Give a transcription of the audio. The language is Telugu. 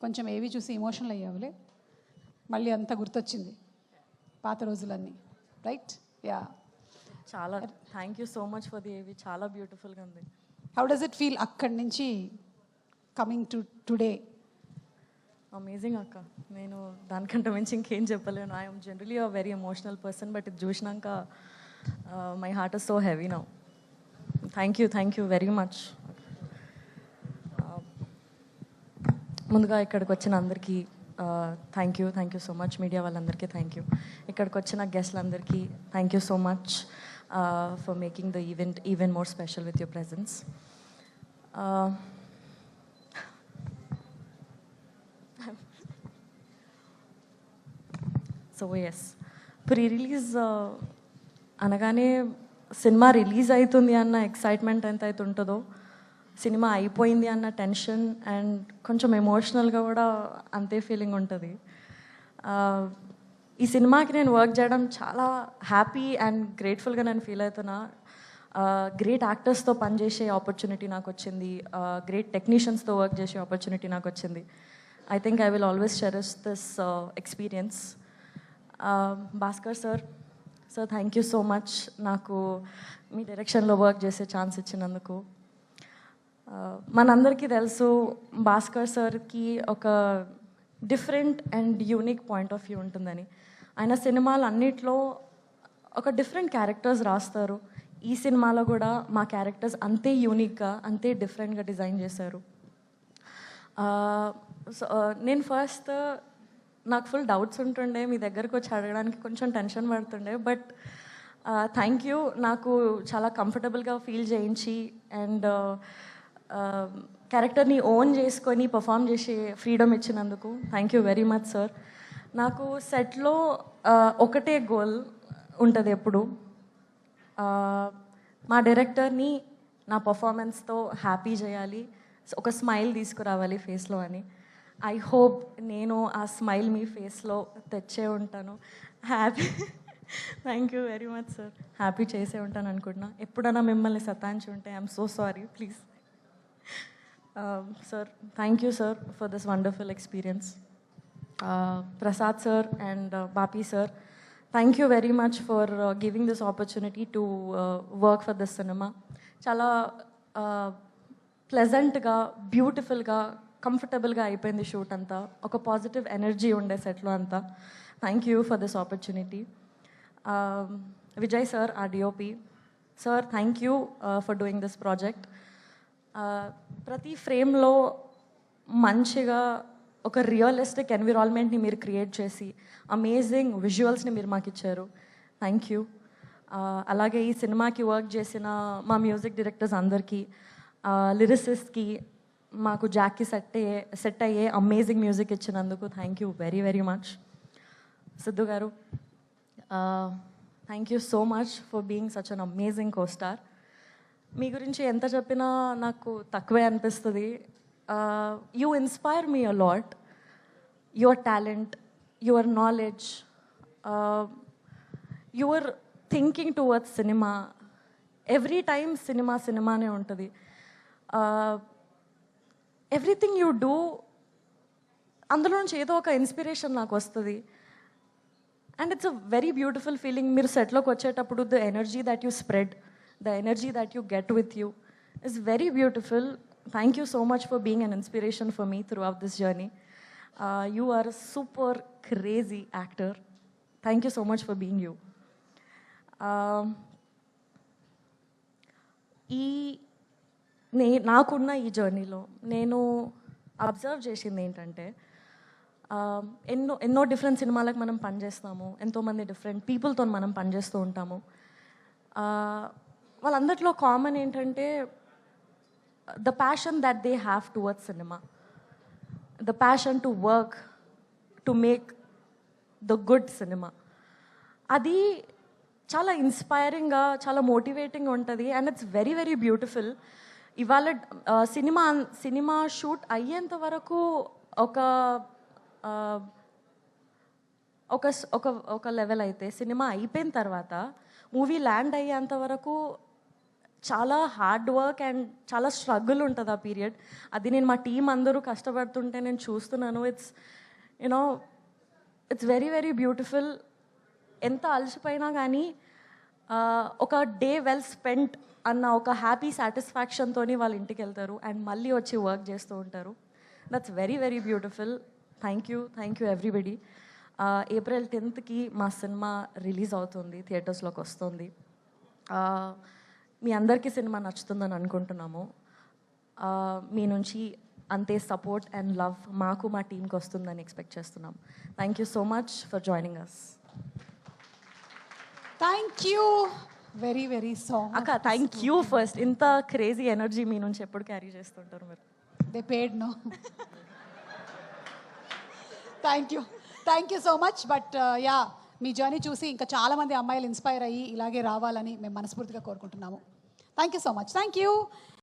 కొంచెం ఏవి చూసి ఎమోషనల్ అయ్యావులే, మళ్ళీ అంతా గుర్తొచ్చింది పాత రోజులన్నీ, రైట్? యా, చాలా thank you so much for the ఏవి, చాలా బ్యూటిఫుల్గా ఉంది. హౌ డస్ ఇట్ ఫీల్ అక్కడి నుంచి కమింగ్ టు టుడే? అమేజింగ్ అక్క, నేను దానికంటే మించి ఇంకేం చెప్పలేను. I'm generally a very emotional person, but ఇది చూసినాక my heart is so heavy now. Thank you very much. ముందుగా ఇక్కడికి వచ్చిన అందరికీ thank you so much. Media వాళ్ళందరికీ థ్యాంక్ యూ. ఇక్కడికి వచ్చిన గెస్ట్లందరికీ thank you so much for making the event even more special with your presence. So yes, pre release అనగానే సినిమా రిలీజ్ అవుతుంది అన్న ఎక్సైట్మెంట్ ఎంత అయితే ఉంటుందో, సినిమా అయిపోయింది అన్న టెన్షన్ అండ్ కొంచెం ఎమోషనల్గా కూడా అంతే ఫీలింగ్ ఉంటుంది. ఈ సినిమాకి నేను వర్క్ చేయడం చాలా హ్యాపీ అండ్ గ్రేట్ఫుల్గా నేను ఫీల్ అవుతున్నా. గ్రేట్ యాక్టర్స్తో పనిచేసే ఆపర్చునిటీ నాకు వచ్చింది, గ్రేట్ టెక్నీషియన్స్తో వర్క్ చేసే ఆపర్చునిటీ నాకు వచ్చింది. I think I will always cherish this experience. Bhaskar sir thank you so much నాకు మీ డైరెక్షన్లో వర్క్ చేసే ఛాన్స్ ఇచ్చినందుకు. మనందరికీ తెలుసు భాస్కర్ సార్కి ఒక different and unique point of view ఉంటుందని. ఆయన సినిమాలు అన్నిట్లో ఒక డిఫరెంట్ క్యారెక్టర్స్ రాస్తారు. ఈ సినిమాలో కూడా మా క్యారెక్టర్స్ అంతే యూనిక్గా, అంతే డిఫరెంట్గా డిజైన్ చేశారు. నేను ఫస్ట్ నాకు ఫుల్ డౌట్స్ ఉంటుండే, మీ దగ్గరకు వచ్చి అడగడానికి కొంచెం టెన్షన్ పడుతుండే. బట్ థ్యాంక్ యూ, నాకు చాలా కంఫర్టబుల్గా ఫీల్ చేయించి అండ్ క్యారెక్టర్ని ఓన్ చేసుకొని పర్ఫామ్ చేసే ఫ్రీడమ్ ఇచ్చినందుకు thank you very much sir. నాకు సెట్లో ఒకటే గోల్ ఉంటుంది ఎప్పుడు, మా డైరెక్టర్ని నా పర్ఫార్మెన్స్తో హ్యాపీ చేయాలి, ఒక స్మైల్ తీసుకురావాలి ఫేస్లో అని. ఐ హోప్ నేను ఆ స్మైల్ మీ ఫేస్లో తెచ్చే ఉంటాను. Happy thank you very much sir. Happy చేసే ఉంటాను అనుకుంటున్నా. ఎప్పుడైనా మిమ్మల్ని సతాయించి ఉంటే I'm so sorry, please. Sir thank you sir for this wonderful experience. Prasad sir and Bapi sir, thank you very much for giving this opportunity to work for this cinema. చాలా ప్లెజెంట్గా, బ్యూటిఫుల్గా, కంఫర్టబుల్గా అయిపోయింది షూట్ అంతా. ఒక పాజిటివ్ ఎనర్జీ ఉండే సెట్లో అంతా. Thank you for this opportunity. Vijay sir, our DOP sir, thank you for doing this project. ప్రతి ఫ్రేమ్లో మంచిగా ఒక రియలిస్టిక్ ఎన్విరాన్మెంట్ని మీరు క్రియేట్ చేసి అమేజింగ్ విజువల్స్ని మీరు మాకు ఇచ్చారు. Thank you. అలాగే ఈ సినిమాకి వర్క్ చేసిన మా మ్యూజిక్ డైరెక్టర్స్ అందరికీ, లిరిసిస్ట్కి, మాకు జాక్కి సెట్ అయ్యే అమేజింగ్ మ్యూజిక్ ఇచ్చినందుకు thank you very very much. Siddhu garu, thank you so much for being such an amazing costar. మీ గురించి ఎంత చెప్పినా నాకు తక్కువే అనిపిస్తుంది. You inspire me a lot. Your talent, your knowledge, your thinking towards cinema, every time సినిమానే ఉంటుంది. ఎవ్రీథింగ్ యూ డూ, అందులో నుంచి ఏదో ఒక ఇన్స్పిరేషన్ నాకు వస్తుంది. And it's a very beautiful feeling. మీరు సెట్లోకి వచ్చేటప్పుడు the energy that you spread, the energy that you get with you is very beautiful. Thank you so much for being an inspiration for me throughout this journey. You are a super crazy actor. Thank you so much for being you. నాకున్న ఈ జర్నీలో నేను అబ్జర్వ్ చేసింది ఏంటంటే, ఎన్నో డిఫరెంట్ సినిమాలకు మనం పనిచేస్తాము, ఎంతోమంది డిఫరెంట్ పీపుల్తో మనం పనిచేస్తూ ఉంటాము. వాళ్ళందరిలో కామన్ ఏంటంటే the passion that they have towards cinema, the passion to work to make the good cinema. అది చాలా ఇన్స్పైరింగ్గా, చాలా మోటివేటింగ్ ఉంటుంది. And it's very very beautiful. ఇవాళ సినిమా షూట్ అయ్యేంత వరకు ఒక ఒక లెవెల్ అయితే, సినిమా అయిపోయిన తర్వాత మూవీ ల్యాండ్ అయ్యేంత వరకు చాలా హార్డ్ వర్క్ అండ్ చాలా స్ట్రగుల్ ఉంటుంది ఆ పీరియడ్. అది నేను మా టీం అందరూ కష్టపడుతుంటే నేను చూస్తున్నాను. It's very very beautiful. ఎంత అలసిపోయినా కానీ ఒక డే వెల్ స్పెంట్ అన్న ఒక హ్యాపీ సాటిస్ఫాక్షన్తో వాళ్ళు ఇంటికి వెళ్తారు అండ్ మళ్ళీ వచ్చి వర్క్ చేస్తూ ఉంటారు. That's very very beautiful. Thank you everybody. April 10th మా సినిమా రిలీజ్ అవుతుంది, థియేటర్స్లోకి వస్తుంది. మీ అందరికీ సినిమా నచ్చుతుందని అనుకుంటున్నాము. మీ నుంచి అంతే సపోర్ట్ అండ్ లవ్ మాకు మా టీంకి వస్తుందని ఎక్స్పెక్ట్ చేస్తున్నాం. Thank you so much for joining us. Thank you very very అక్క థ్యాంక్ యూ ఫస్ట్. ఇంత క్రేజీ ఎనర్జీ మీ నుంచి ఎప్పుడు క్యారీ చేస్తుంటారు మీరు. They paid no. Thank you so much. But yeah, మీ జర్నీ చూసి ఇంకా చాలామంది అమ్మాయిలు ఇన్స్పైర్ అయ్యి ఇలాగే రావాలని మేము మనస్ఫూర్తిగా కోరుకుంటున్నాము. Thank you so much. Thank you.